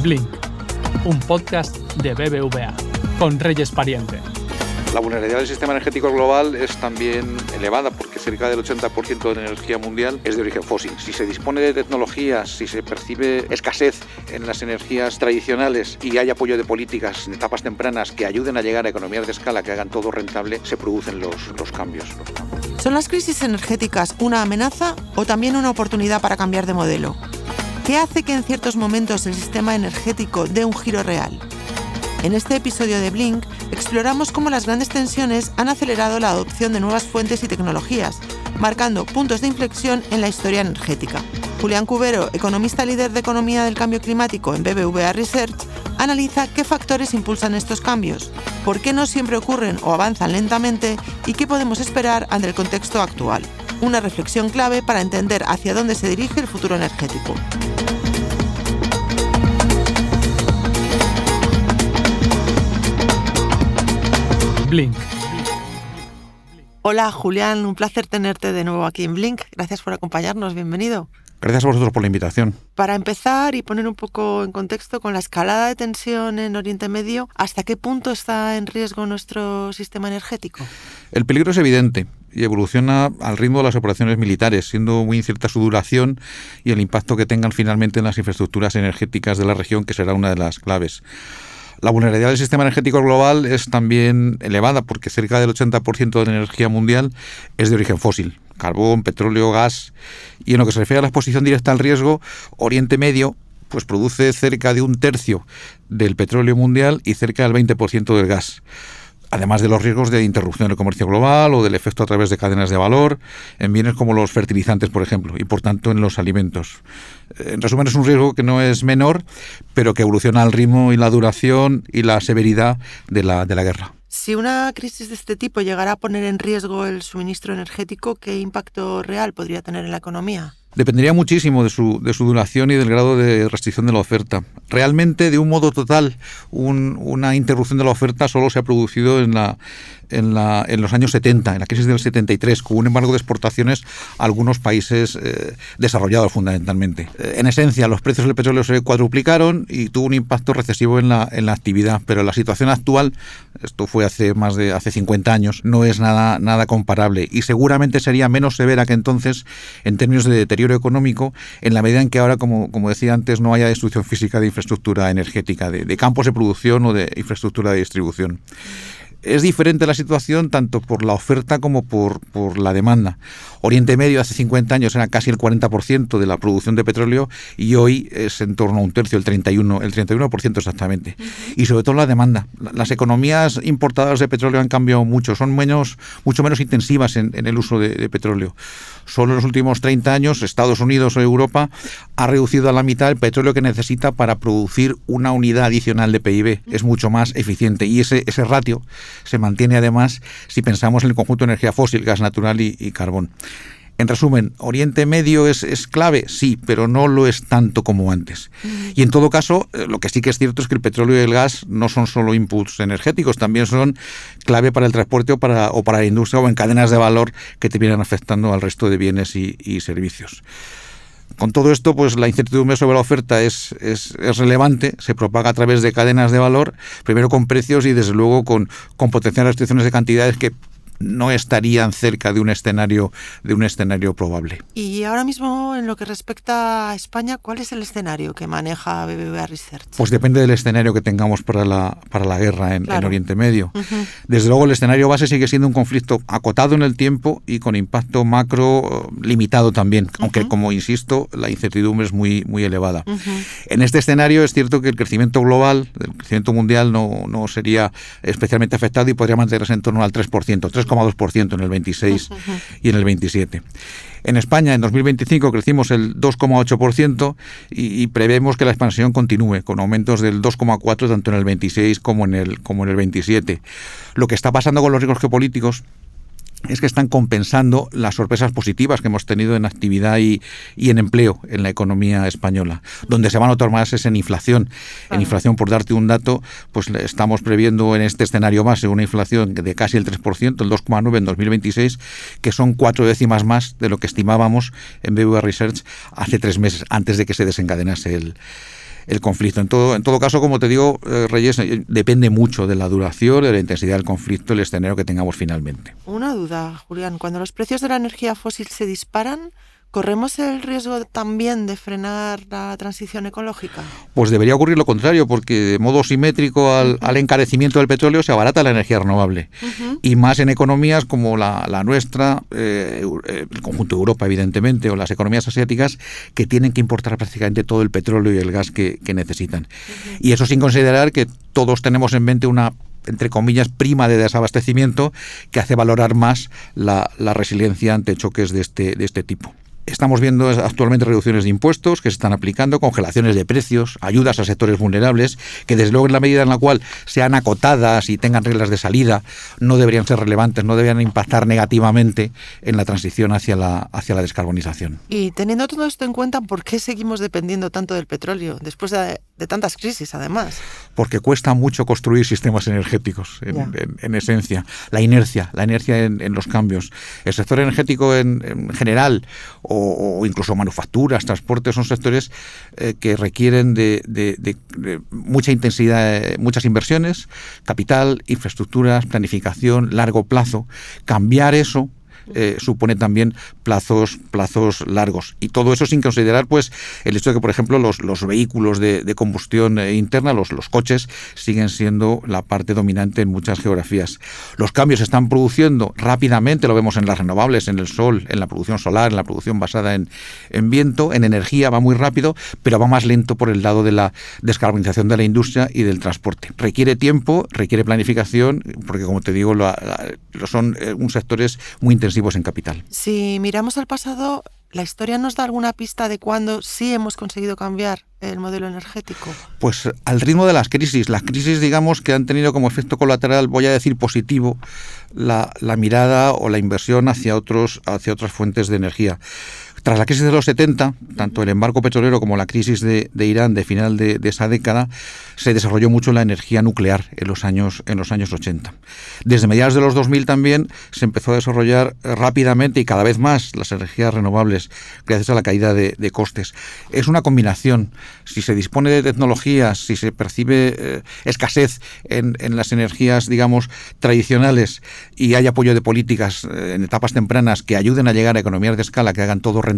Blink, un podcast de BBVA, con Reyes Pariente. La vulnerabilidad del sistema energético global es también elevada porque cerca del 80% de la energía mundial es de origen fósil. Si se dispone de tecnologías, si se percibe escasez en las energías tradicionales y hay apoyo de políticas en etapas tempranas que ayuden a llegar a economías de escala que hagan todo rentable, se producen los cambios. ¿Son las crisis energéticas una amenaza o también una oportunidad para cambiar de modelo? ¿Qué hace que en ciertos momentos el sistema energético dé un giro real? En este episodio de Blink exploramos cómo las grandes tensiones han acelerado la adopción de nuevas fuentes y tecnologías, marcando puntos de inflexión en la historia energética. Julián Cubero, economista líder de Economía del Cambio Climático en BBVA Research, analiza qué factores impulsan estos cambios, por qué no siempre ocurren o avanzan lentamente y qué podemos esperar ante el contexto actual. Una reflexión clave para entender hacia dónde se dirige el futuro energético. Blink. Hola Julián, un placer tenerte de nuevo aquí en Blink. Gracias por acompañarnos, bienvenido. Gracias a vosotros por la invitación. Para empezar y poner un poco en contexto con la escalada de tensión en Oriente Medio, ¿hasta qué punto está en riesgo nuestro sistema energético? El peligro es evidente y evoluciona al ritmo de las operaciones militares, siendo muy incierta su duración y el impacto que tengan finalmente en las infraestructuras energéticas de la región, que será una de las claves. La vulnerabilidad del sistema energético global es también elevada porque cerca del 80% de la energía mundial es de origen fósil, carbón, petróleo, gas. Y en lo que se refiere a la exposición directa al riesgo, Oriente Medio pues produce cerca de 1/3 del petróleo mundial y cerca del 20% del gas. Además de los riesgos de interrupción del comercio global o del efecto a través de cadenas de valor en bienes como los fertilizantes, por ejemplo, y por tanto en los alimentos. En resumen, es un riesgo que no es menor, pero que evoluciona al ritmo y la duración y la severidad de la guerra. Si una crisis de este tipo llegara a poner en riesgo el suministro energético, ¿qué impacto real podría tener en la economía? Dependería muchísimo de su duración y del grado de restricción de la oferta. Realmente, de un modo total, una interrupción de la oferta solo se ha producido en los años 70, en la crisis del 73, con un embargo de exportaciones a algunos países desarrollados fundamentalmente. En esencia, los precios del petróleo se cuadruplicaron y tuvo un impacto recesivo en la actividad, pero la situación actual, esto fue hace 50 años, no es nada comparable y seguramente sería menos severa que entonces en términos de deterioro económico, en la medida en que ahora, como decía antes, no haya destrucción física de infraestructura energética, de campos de producción o de infraestructura de distribución. Es diferente la situación tanto por la oferta como por la demanda. Oriente Medio hace 50 años era casi el 40% de la producción de petróleo y hoy es en torno a 1/3, el 31% exactamente. Y sobre todo la demanda. Las economías importadoras de petróleo han cambiado mucho, son mucho menos intensivas en el uso de petróleo. Solo en los últimos 30 años Estados Unidos o Europa ha reducido a la mitad el petróleo que necesita para producir una unidad adicional de PIB. Es mucho más eficiente y ese ratio se mantiene además si pensamos en el conjunto de energía fósil, gas natural y carbón. En resumen, Oriente Medio es clave, sí, pero no lo es tanto como antes. Y en todo caso, lo que sí que es cierto es que el petróleo y el gas no son solo inputs energéticos, también son clave para el transporte o para la industria o en cadenas de valor que te vienen afectando al resto de bienes y servicios. Con todo esto, pues la incertidumbre sobre la oferta es relevante, se propaga a través de cadenas de valor, primero con precios y desde luego con potenciales restricciones de cantidades que no estarían cerca de un escenario probable. Y ahora mismo, en lo que respecta a España, ¿cuál es el escenario que maneja BBVA Research? Pues depende del escenario que tengamos para la guerra en Oriente Medio. Desde luego, el escenario base sigue siendo un conflicto acotado en el tiempo y con impacto macro limitado también, aunque, como insisto, la incertidumbre es muy, muy elevada. En este escenario es cierto que el crecimiento global, el crecimiento mundial no sería especialmente afectado y podría mantenerse en torno al 3%, 3,2% en el 26 y en el 27. En España, en 2025, crecimos el 2,8% y prevemos que la expansión continúe, con aumentos del 2,4% tanto en el 26 como en el 27. Lo que está pasando con los riesgos geopolíticos es que están compensando las sorpresas positivas que hemos tenido en actividad y en empleo en la economía española. Donde se van a notar más es en inflación. En inflación, por darte un dato, pues estamos previendo en este escenario base una inflación de casi el 3%, el 2,9% en 2026, que son 4 décimas más de lo que estimábamos en BBVA Research hace 3 meses, antes de que se desencadenase el conflicto. En todo caso, como te digo, Reyes, depende mucho de la duración, de la intensidad del conflicto, el escenario que tengamos finalmente. Una duda, Julián. Cuando los precios de la energía fósil se disparan, ¿corremos el riesgo también de frenar la transición ecológica? Pues debería ocurrir lo contrario, porque de modo simétrico al encarecimiento del petróleo se abarata la energía renovable. Y más en economías como la nuestra, el conjunto de Europa, evidentemente, o las economías asiáticas, que tienen que importar prácticamente todo el petróleo y el gas que necesitan. Y eso sin considerar que todos tenemos en mente una, entre comillas, prima de desabastecimiento que hace valorar más la resiliencia ante choques de este tipo. Estamos viendo actualmente reducciones de impuestos que se están aplicando, congelaciones de precios, ayudas a sectores vulnerables, que desde luego en la medida en la cual sean acotadas y tengan reglas de salida, no deberían ser relevantes, no deberían impactar negativamente en la transición hacia la descarbonización. Y teniendo todo esto en cuenta, ¿por qué seguimos dependiendo tanto del petróleo, después de tantas crisis además? Porque cuesta mucho construir sistemas energéticos, en esencia. La inercia en los cambios. El sector energético en general, o incluso manufacturas, transportes, son sectores que requieren de mucha intensidad, muchas inversiones, capital, infraestructuras, planificación, largo plazo. Cambiar eso supone también plazos largos. Y todo eso sin considerar pues el hecho de que, por ejemplo, los vehículos de combustión interna, los coches, siguen siendo la parte dominante en muchas geografías. Los cambios se están produciendo rápidamente, lo vemos en las renovables, en el sol, en la producción solar, en la producción basada en viento, en energía, va muy rápido, pero va más lento por el lado de la descarbonización de la industria y del transporte. Requiere tiempo, requiere planificación, porque como te digo, son sectores muy intensivos en capital. Si miramos al pasado, ¿la historia nos da alguna pista de cuándo sí hemos conseguido cambiar el modelo energético? Pues al ritmo de las crisis, digamos que han tenido como efecto colateral, voy a decir positivo, la mirada o la inversión hacia otras fuentes de energía. Tras la crisis de los 70, tanto el embargo petrolero como la crisis de Irán de final de esa década, se desarrolló mucho la energía nuclear en los años 80. Desde mediados de los 2000 también se empezó a desarrollar rápidamente y cada vez más las energías renovables, gracias a la caída de costes. Es una combinación. Si se dispone de tecnologías, si se percibe escasez en las energías, digamos, tradicionales, y hay apoyo de políticas en etapas tempranas que ayuden a llegar a economías de escala que hagan todo rentable,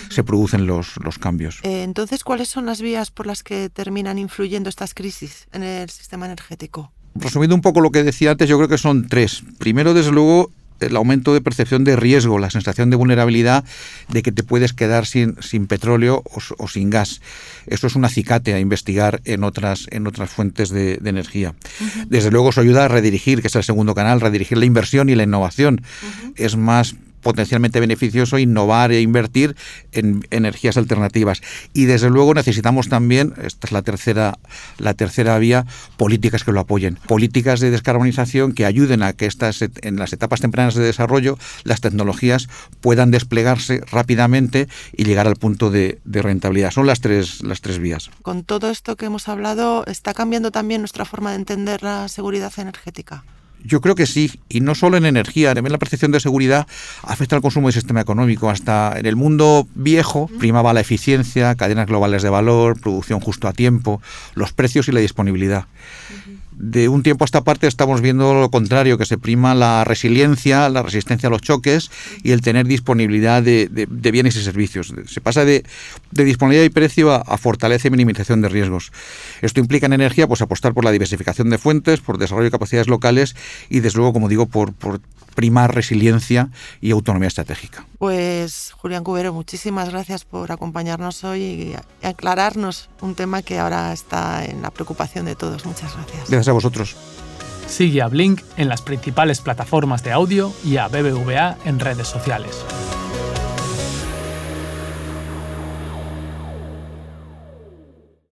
se producen los cambios. Entonces, ¿cuáles son las vías por las que terminan influyendo estas crisis en el sistema energético? Resumiendo un poco lo que decía antes, yo creo que son 3. Primero, desde luego, el aumento de percepción de riesgo, la sensación de vulnerabilidad de que te puedes quedar sin petróleo o sin gas. Eso es un acicate a investigar en otras fuentes de energía. Desde luego, eso ayuda a redirigir, que es el segundo canal, redirigir la inversión y la innovación. Es más potencialmente beneficioso innovar e invertir en energías alternativas. Y desde luego necesitamos también, esta es la tercera vía, políticas que lo apoyen. Políticas de descarbonización que ayuden a que en las etapas tempranas de desarrollo las tecnologías puedan desplegarse rápidamente y llegar al punto de rentabilidad. Son las tres vías. Con todo esto que hemos hablado, ¿está cambiando también nuestra forma de entender la seguridad energética? Yo creo que sí, y no solo en energía, también la percepción de seguridad afecta al consumo del sistema económico. Hasta en el mundo viejo primaba la eficiencia, cadenas globales de valor, producción justo a tiempo, los precios y la disponibilidad. De un tiempo a esta parte estamos viendo lo contrario, que se prima la resiliencia, la resistencia a los choques y el tener disponibilidad de bienes y servicios. Se pasa de disponibilidad y precio a fortaleza y minimización de riesgos. Esto implica en energía pues apostar por la diversificación de fuentes, por desarrollo de capacidades locales y desde luego, como digo, por primar resiliencia y autonomía estratégica. Pues Julián Cubero, muchísimas gracias por acompañarnos hoy y aclararnos un tema que ahora está en la preocupación de todos. Muchas gracias. Gracias a vosotros. Sigue a Blink en las principales plataformas de audio y a BBVA en redes sociales.